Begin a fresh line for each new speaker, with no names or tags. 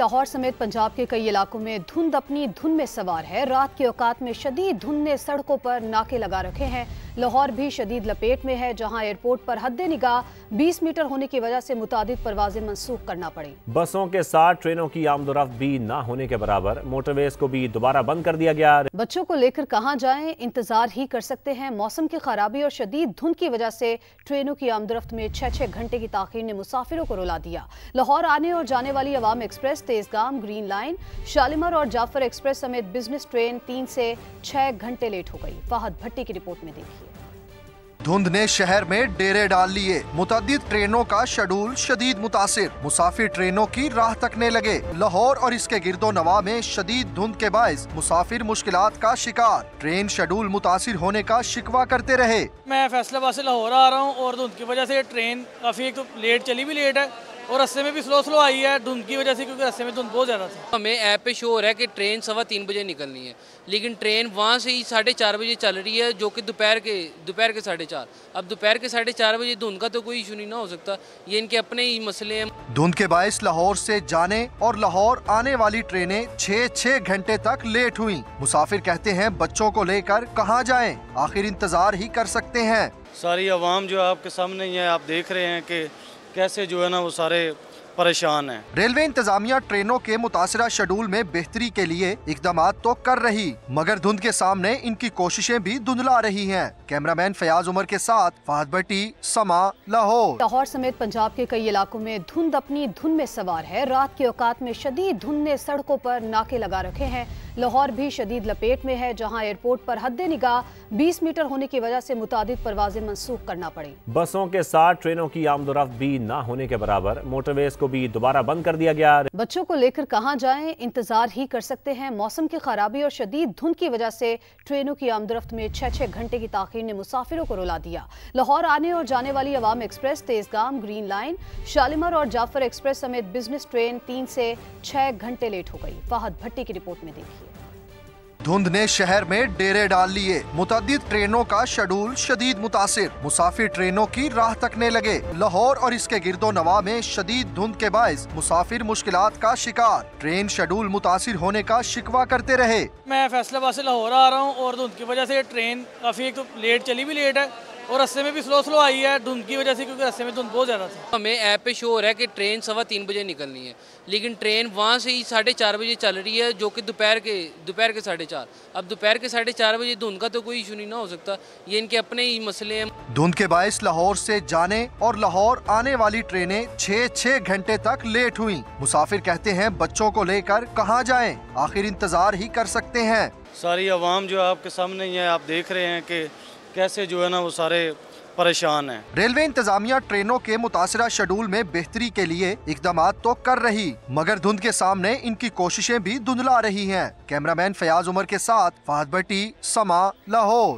लाहौर समेत पंजाब के कई इलाकों में धुंध अपनी धुन में सवार है। रात के औकात में शदीद धुंध ने सड़कों पर नाके लगा रखे हैं। लाहौर भी शदीद लपेट में है, जहां एयरपोर्ट पर हद्दे निगाह 20 मीटर होने की वजह से मुतादिद परवाजें मंसूख करना पड़ी।
बसों के साथ ट्रेनों की आमदोरफ्त भी ना होने के बराबर। मोटरवेज को भी दोबारा बंद कर दिया गया।
बच्चों को लेकर कहां जाएं, इंतजार ही कर सकते हैं। मौसम की खराबी और शदीद धुंध की वजह से ट्रेनों की आमदोरफ्त में 6-6 घंटे की ताखीर ने मुसाफिरों को रुला दिया। लाहौर आने और जाने वाली अवाम express, Tezgam, green line, Shalimar और जाफर एक्सप्रेस समेत बिजनेस ट्रेन 3 से 6 घंटे लेट हो गई। फहद भट्टी की रिपोर्ट में देखिए।
धुंध ने शहर में डेरे डाल लिए। मुतअद्दिद ट्रेनों का शेड्यूल शदीद मुतासिर। मुसाफिर ट्रेनों की राह तकने लगे। लाहौर और इसके गिरदो नवा में शदीद धुंध के बायस मुसाफिर मुश्किलात का शिकार। ट्रेन शेड्यूल मुतासिर होने का शिकवा करते रहे।
मैं फैसलाबाद से लाहौर आ रहा हूँ और धुंध की वजह से ट्रेन काफी एक तो लेट चली भी लेट है और रास्ते में भी स्लो आई है धुंध की वजह से, क्योंकि रास्ते में धुंध बहुत ज़्यादा था।
हमें ऐप पे शो हो रहा है कि ट्रेन 3:15 बजे निकलनी है, लेकिन ट्रेन वहाँ से ही 4:30 बजे चल रही है, जो कि दोपहर के 4:30। अब दोपहर के 4:30 बजे धुंध का तो कोई इशू नहीं ना हो सकता, ये इनके अपने ही मसले हैं।
धुंध के बायस लाहौर से जाने और लाहौर आने वाली ट्रेनें 6-6 घंटे तक लेट हुई। मुसाफिर कहते हैं बच्चों को लेकर कहाँ जाएं, आखिर इंतजार ही कर सकते हैं।
सारी आवाम जो आपके सामने ही है, आप देख रहे हैं कि कैसे जो है ना वो सारे परेशान हैं।
रेलवे इंतजामिया ट्रेनों के मुतासरा शेड्यूल में बेहतरी के लिए इकदामात तो कर रही, मगर धुंध के सामने इनकी कोशिशें भी धुंधला रही हैं। कैमरामैन फयाज उमर के साथ फहद भट्टी, समा, लाहौर।
लाहौर समेत पंजाब के कई इलाकों में धुंध अपनी धुन में सवार है। रात के औकात में शदीद धुंध ने सड़कों पर नाके लगा रखे हैं। लाहौर भी शदीद लपेट में है, जहां एयरपोर्ट पर हद्दे निगाह 20 मीटर होने की वजह से मुतादिद परवाजें मंसूख करना पड़ी।
बसों के साथ ट्रेनों की आमदोरफ्त भी ना होने के बराबर। मोटरवेज को भी दोबारा बंद कर दिया गया।
बच्चों को लेकर कहां जाएं, इंतजार ही कर सकते हैं। मौसम की खराबी और शदीद धुंध की वजह से ट्रेनों की आमदोरफ्त में 6-6 घंटे की ताखीर ने मुसाफिरों को रुला दिया। लाहौर आने और जाने वाली अवाम express, Tezgam, green line, Shalimar और जाफर एक्सप्रेस समेत बिजनेस ट्रेन 3 से 6 घंटे लेट हो गई। फहद भट्टी की रिपोर्ट में देखिए।
धुंध ने शहर में डेरे डाल लिए। मुतअद्दिद ट्रेनों का शेड्यूल शदीद मुतासिर। मुसाफिर ट्रेनों की राह तकने लगे। लाहौर और इसके गिरदो नवा में शदीद धुंध के बायस मुसाफिर मुश्किलात का शिकार। ट्रेन शेड्यूल मुतासिर होने का शिकवा करते रहे।
मैं फैसलाबाद से लाहौर आ रहा हूँ और धुंध की वजह से ट्रेन काफी एक तो लेट चली भी लेट है और रास्ते में भी स्लो आई है धुंध की वजह से, क्योंकि रास्ते में धुंध बहुत ज़्यादा था।
हमें ऐप पे शो हो रहा है कि ट्रेन 3:15 बजे निकलनी है, लेकिन ट्रेन वहाँ से ही 4:30 बजे चल रही है, जो कि दोपहर के 4:30। अब दोपहर के 4:30 बजे धुंध का तो कोई इशू नहीं ना हो सकता, ये इनके अपने ही मसले हैं।
धुंध के बायस लाहौर से जाने और लाहौर आने वाली ट्रेनें 6-6 घंटे तक लेट हुई। मुसाफिर कहते हैं बच्चों को लेकर कहाँ जाएं, आखिर इंतजार ही कर सकते हैं।
सारी आवाम जो आपके सामने ही है, आप देख रहे हैं कि कैसे जो है ना वो सारे परेशान हैं।
रेलवे इंतजामिया ट्रेनों के मुतासरा शेड्यूल में बेहतरी के लिए इकदामात तो कर रही, मगर धुंध के सामने इनकी कोशिशें भी धुंधला रही हैं। कैमरामैन फयाज उमर के साथ फहद भट्टी, समा, लाहौर।